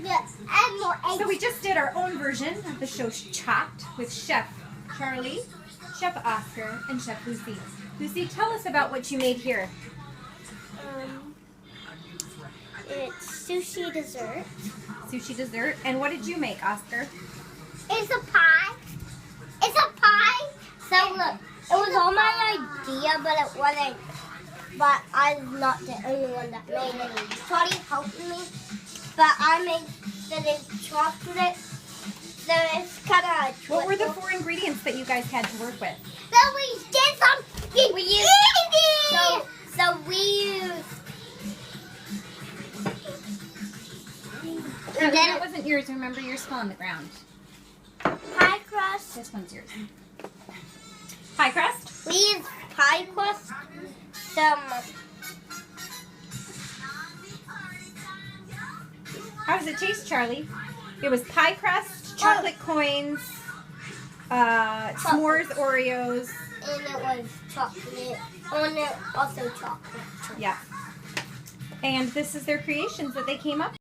Yeah, add more eggs. So we just did our own version of the show Chopped with Chef Charlie, Chef Oscar, and Chef Lucy. Lucy, tell us about what you made here. It's sushi dessert. Sushi dessert. And what did you make, Oscar? It's a pie. It's a pie. So look, it was all my idea, but it wasn't. But I'm not the only one that made it. Charlie helped me, but I made the chocolate. So it's kind of. What were the 4 ingredients that you guys had to work with? So we did some. We used. So we used. No, that wasn't yours. Remember, yours fell on the ground. Pie crust. This one's yours. Pie crust? We used pie crust. Some. How does it taste, Charlie? It was pie crust, chocolate coins, s'mores, Oreos. And it was chocolate. And it also chocolate. Yeah. And this is their creations that they came up